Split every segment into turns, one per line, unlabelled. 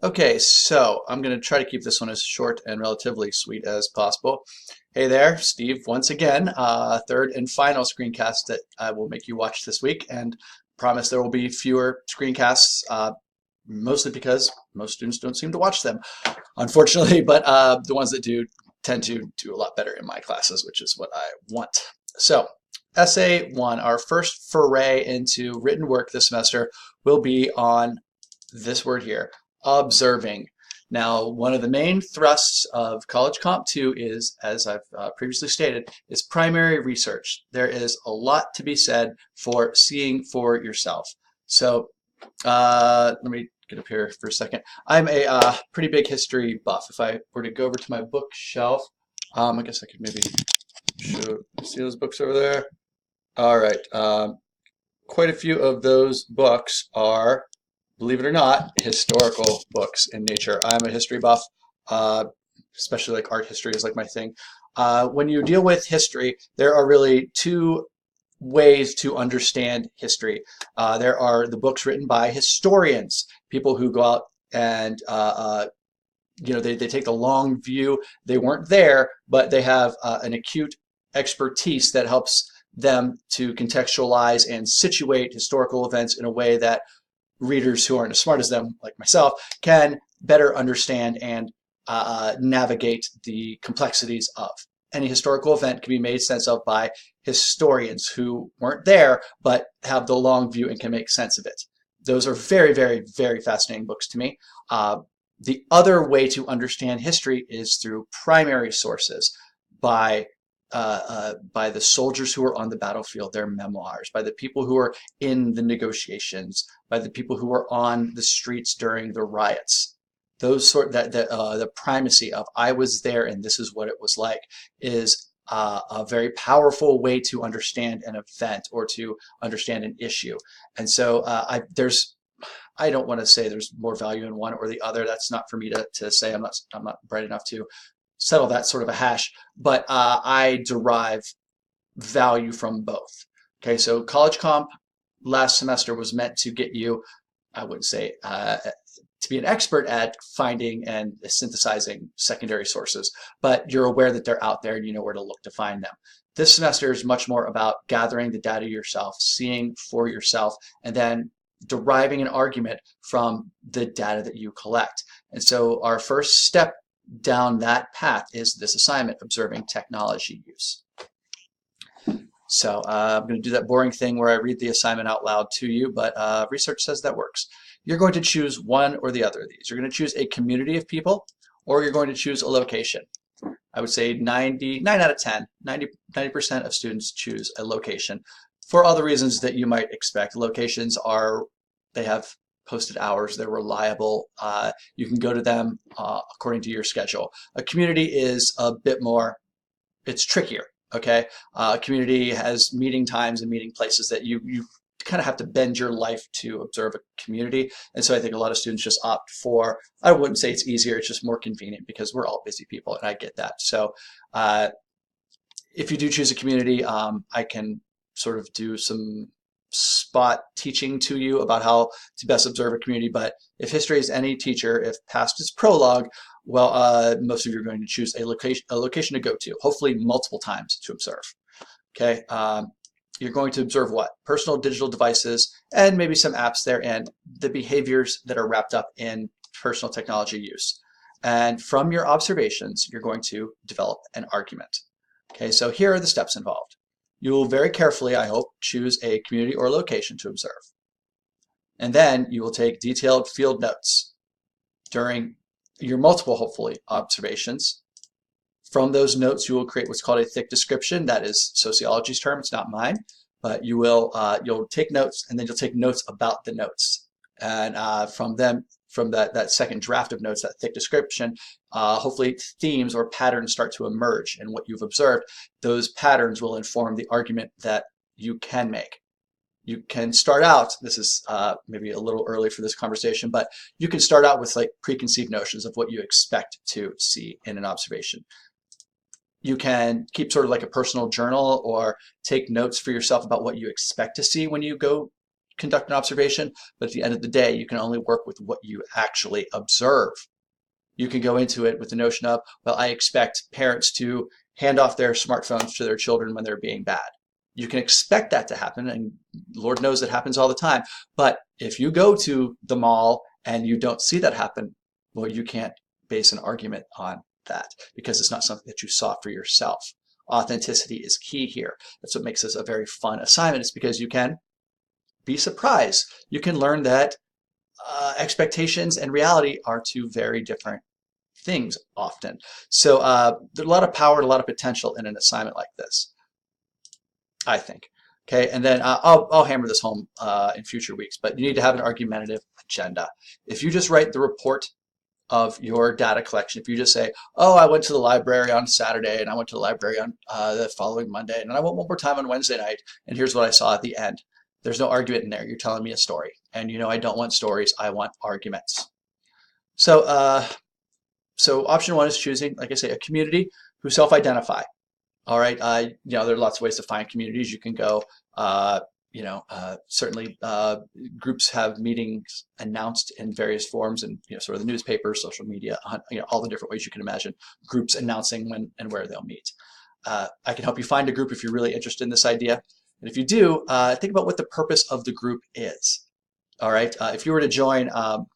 Okay, so I'm going to try to keep this one as short and relatively sweet as possible. Hey there, Steve, once again, third and final screencast that I will make you watch this week, and promise there will be fewer screencasts, mostly because most students don't seem to watch them, unfortunately, but the ones that do tend to do a lot better in my classes, which is what I want. So, Essay 1, our first foray into written work this semester, will be on this word here, observing. Now, one of the main thrusts of College Comp 2 is, as I've previously stated, is primary research. There is a lot to be said for seeing for yourself. So let me get up here for a second. I'm a pretty big history buff. If I were to go over to my bookshelf, I guess I could maybe see those books over there. All right. Quite a few of those books are, believe it or not, historical books in nature. I'm a history buff, especially like art history is like my thing. When you deal with history, there are really two ways to understand history. There are the books written by historians, people who go out and they take the long view. They weren't there, but they have an acute expertise that helps them to contextualize and situate historical events in a way that readers who aren't as smart as them, like myself, can better understand and navigate the complexities of. Any historical event can be made sense of by historians who weren't there but have the long view and can make sense of it. Those are very, very, very fascinating books to me. The other way to understand history is through primary sources by by the soldiers who were on the battlefield, their memoirs, by the people who were in the negotiations, by the people who were on the streets during the riots. Those sort that the primacy of I was there and this is what it was like is a very powerful way to understand an event or to understand an issue. And so I don't want to say there's more value in one or the other. That's not for me to say. I'm not bright enough to settle that sort of a hash, but I derive value from both. Okay, so College Comp last semester was meant to get you, I wouldn't say to be an expert at finding and synthesizing secondary sources, but you're aware that they're out there and you know where to look to find them. This semester is much more about gathering the data yourself, seeing for yourself, and then deriving an argument from the data that you collect. And so our first step down that path is this assignment, observing technology use. So I'm going to do that boring thing where I read the assignment out loud to you, but research says that works. You're going to choose one or the other of these. You're going to choose a community of people, or you're going to choose a location. I would say 9 out of 10, 90% of students choose a location for all the reasons that you might expect. Locations they have posted hours, they're reliable. You can go to them according to your schedule. A community is a bit more, it's trickier, okay? A community has meeting times and meeting places that you kind of have to bend your life to observe a community. And so I think a lot of students just opt for, I wouldn't say it's easier, it's just more convenient because we're all busy people and I get that. So if you do choose a community, I can sort of do some spot teaching to you about how to best observe a community. But if history is any teacher, if past is prologue, well, most of you are going to choose a location to go to, hopefully multiple times to observe. Okay, you're going to observe what? Personal digital devices and maybe some apps there and the behaviors that are wrapped up in personal technology use. And from your observations, you're going to develop an argument. Okay, so here are the steps involved. You will very carefully, I hope, choose a community or location to observe. And then you will take detailed field notes during your multiple, hopefully, observations. From those notes, you will create what's called a thick description. That is sociology's term, it's not mine. But you'll take notes and then you'll take notes about the notes. And from that second draft of notes, that thick description, hopefully themes or patterns start to emerge in what you've observed. Those patterns will inform the argument that you can make. You can start out, this is maybe a little early for this conversation, but you can start out with like preconceived notions of what you expect to see in an observation. You can keep sort of like a personal journal or take notes for yourself about what you expect to see when you go conduct an observation, but at the end of the day, you can only work with what you actually observe. You can go into it with the notion of, well, I expect parents to hand off their smartphones to their children when they're being bad. You can expect that to happen, and Lord knows it happens all the time. But if you go to the mall and you don't see that happen, well, you can't base an argument on that because it's not something that you saw for yourself. Authenticity is key here. That's what makes this a very fun assignment. It's because you can be surprised. You can learn that expectations and reality are two very different things often. So there's a lot of power and a lot of potential in an assignment like this, I think. Okay, and then I'll hammer this home in future weeks, but you need to have an argumentative agenda. If you just write the report of your data collection, if you just say, oh, I went to the library on Saturday and I went to the library on the following Monday and I went one more time on Wednesday night and here's what I saw at the end. There's no argument in there. You're telling me a story. And you know I don't want stories. I want arguments. So so option one is choosing, like I say, a community who self-identify. All right. You know, there are lots of ways to find communities. You can go, certainly groups have meetings announced in various forms and, you know, sort of the newspapers, social media, you know, all the different ways you can imagine groups announcing when and where they'll meet. I can help you find a group if you're really interested in this idea. And if you do, think about what the purpose of the group is. All right. If you were to join,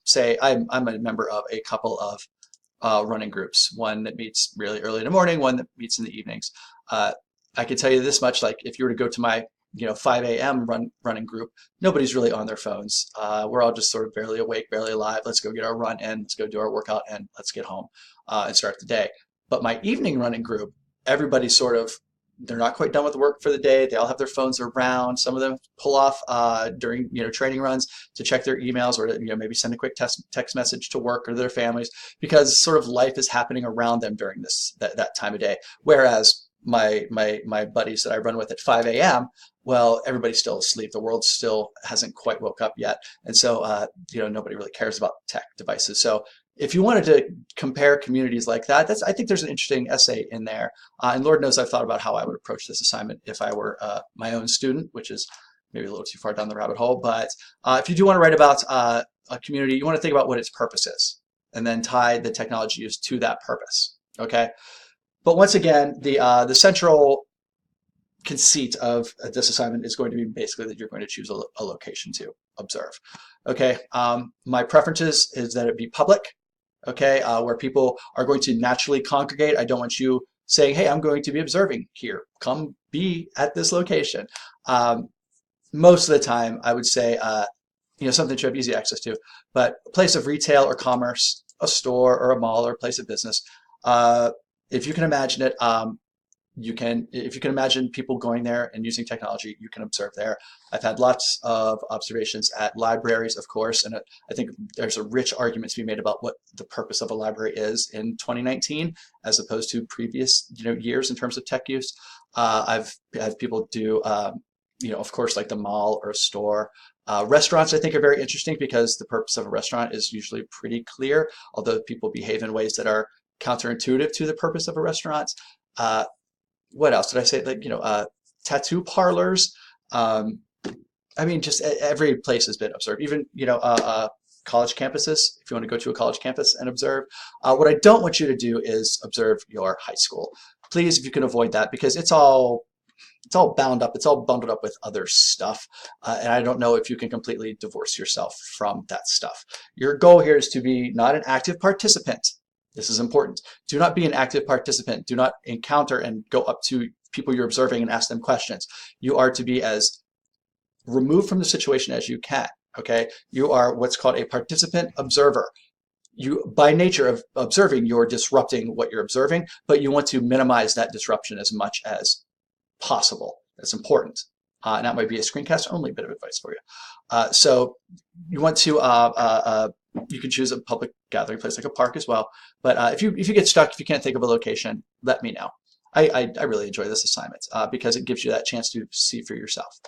say, I'm a member of a couple of running groups, one that meets really early in the morning, one that meets in the evenings. I can tell you this much, like if you were to go to my 5 a.m. running group, nobody's really on their phones. We're all just sort of barely awake, barely alive. Let's go get our run in, let's go do our workout, and let's get home and start the day. But my evening running group, everybody's sort of, they're not quite done with work for the day. They all have their phones around. Some of them pull off during training runs to check their emails or to, maybe send a quick text message to work or their families, because sort of life is happening around them during that time of day. Whereas my buddies that I run with at 5 a.m., well, everybody's still asleep. The world still hasn't quite woke up yet, and so nobody really cares about tech devices. So if you wanted to compare communities like that, I think there's an interesting essay in there. And Lord knows I've thought about how I would approach this assignment if I were my own student, which is maybe a little too far down the rabbit hole. But if you do want to write about a community, you want to think about what its purpose is, and then tie the technology used to that purpose. Okay. But once again, the central conceit of this assignment is going to be basically that you're going to choose a location to observe. Okay. My preferences is that it be public. Okay, where people are going to naturally congregate. I don't want you saying, hey, I'm going to be observing here. Come be at this location. Most of the time, I would say, something that you have easy access to, but a place of retail or commerce, a store or a mall or a place of business. If you can imagine it, if you can imagine people going there and using technology, you can observe there. I've had lots of observations at libraries, of course, and I think there's a rich argument to be made about what the purpose of a library is in 2019 as opposed to previous years in terms of tech use. I've had people do, of course, like the mall or a store. Restaurants, I think, are very interesting because the purpose of a restaurant is usually pretty clear, although people behave in ways that are counterintuitive to the purpose of a restaurant. What else did I say? Like, tattoo parlors. Just every place has been observed. Even, college campuses, if you want to go to a college campus and observe. What I don't want you to do is observe your high school. Please, if you can avoid that, because it's all bound up. It's all bundled up with other stuff. And I don't know if you can completely divorce yourself from that stuff. Your goal here is to be not an active participant. This is important. Do not be an active participant. Do not encounter and go up to people you're observing and ask them questions. You are to be as removed from the situation as you can. Okay? You are what's called a participant observer. You, by nature of observing, you're disrupting what you're observing, but you want to minimize that disruption as much as possible. That's important. And that might be a screencast only bit of advice for you. So you want to you can choose a public gathering place like a park as well. But if you get stuck, if you can't think of a location, let me know. I really enjoy this assignment because it gives you that chance to see for yourself.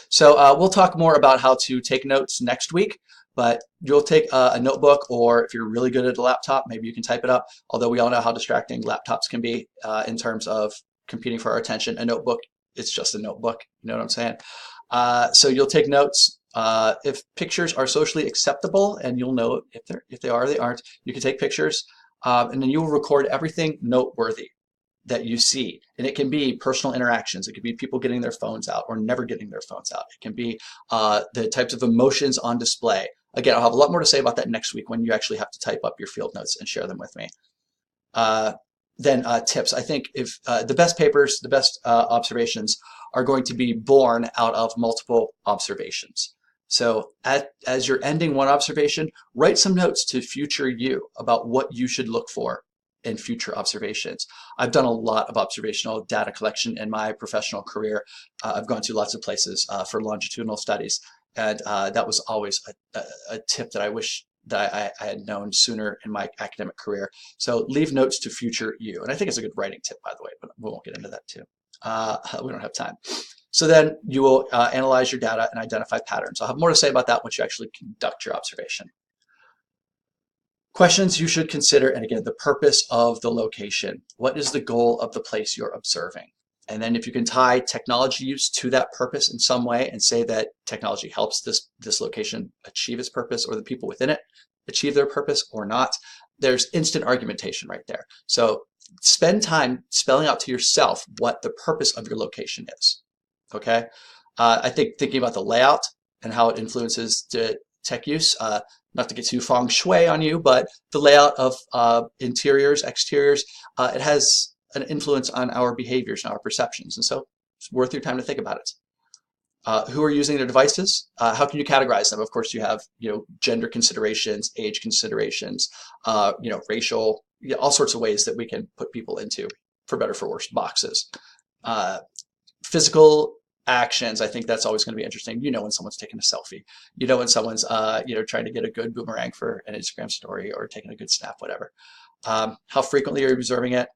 So we'll talk more about how to take notes next week, but you'll take a notebook, or if you're really good at a laptop, maybe you can type it up, although we all know how distracting laptops can be in terms of competing for our attention. A notebook, it's just a notebook, you know what I'm saying? So you'll take notes. If pictures are socially acceptable, and you'll know if they are or they aren't, you can take pictures, and then you will record everything noteworthy that you see. And it can be personal interactions. It could be people getting their phones out or never getting their phones out. It can be the types of emotions on display. Again, I'll have a lot more to say about that next week when you actually have to type up your field notes and share them with me. Then tips. I think if the best papers, the best observations are going to be born out of multiple observations. So as you're ending one observation, write some notes to future you about what you should look for in future observations. I've done a lot of observational data collection in my professional career. I've gone to lots of places for longitudinal studies, and that was always a tip that I wish that I had known sooner in my academic career. So leave notes to future you. And I think it's a good writing tip, by the way, but we won't get into that too. We don't have time. So then you will analyze your data and identify patterns. I'll have more to say about that once you actually conduct your observation. Questions you should consider, and again, the purpose of the location. What is the goal of the place you're observing? And then if you can tie technology use to that purpose in some way and say that technology helps this location achieve its purpose, or the people within it achieve their purpose or not, there's instant argumentation right there. So spend time spelling out to yourself what the purpose of your location is, okay? I think thinking about the layout and how it influences the tech use, not to get too feng shui on you, but the layout of interiors, exteriors, it has an influence on our behaviors and our perceptions. And so it's worth your time to think about it. Who are using their devices? How can you categorize them? Of course, you have gender considerations, age considerations, racial, all sorts of ways that we can put people into, for better for worse, boxes. Physical actions, I think that's always going to be interesting. When someone's taking a selfie, when someone's trying to get a good boomerang for an Instagram story or taking a good snap, whatever. How frequently are you observing it?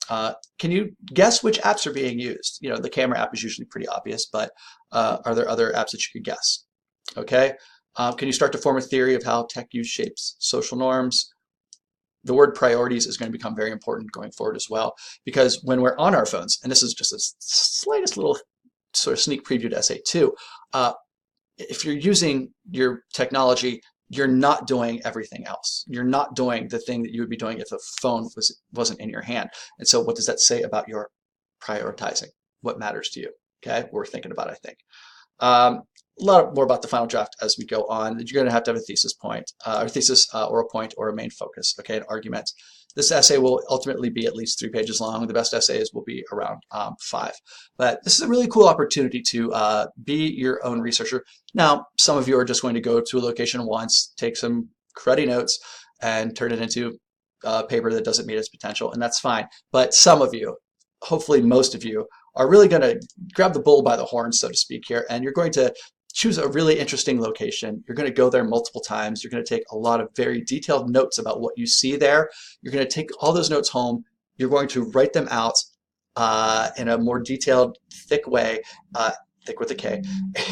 Can you guess which apps are being used? The camera app is usually pretty obvious, but are there other apps that you could guess? Okay. Can you start to form a theory of how tech use shapes social norms? The word priorities is going to become very important going forward as well, because when we're on our phones, and this is just a slightest little sort of sneak preview to Essay 2, if you're using your technology, you're not doing everything else. You're not doing the thing that you would be doing if a phone wasn't in your hand. And so what does that say about your prioritizing? What matters to you? Okay, we're thinking about, I think. A lot more about the final draft as we go on. You're going to have a thesis point, or thesis, or a point, or a main focus, okay, an argument. This essay will ultimately be at least 3 pages long. The best essays will be around 5. But this is a really cool opportunity to be your own researcher. Now, some of you are just going to go to a location once, take some cruddy notes, and turn it into a paper that doesn't meet its potential, and that's fine. But some of you, hopefully most of you, are really going to grab the bull by the horns, so to speak here, and you're going to choose a really interesting location. You're going to go there multiple times. You're going to take a lot of very detailed notes about what you see there. You're going to take all those notes home. You're going to write them out in a more detailed, thick way, thick with a K,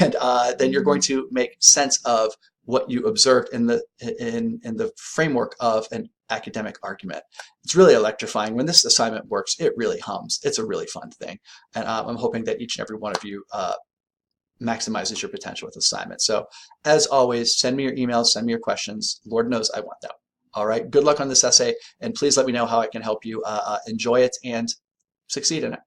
and then you're going to make sense of what you observed in the framework of an academic argument. It's really electrifying. When this assignment works, it really hums. It's a really fun thing, and I'm hoping that each and every one of you maximizes your potential with assignment. So as always, send me your emails, send me your questions. Lord knows I want them. All right, good luck on this essay, and please let me know how I can help you enjoy it and succeed in it.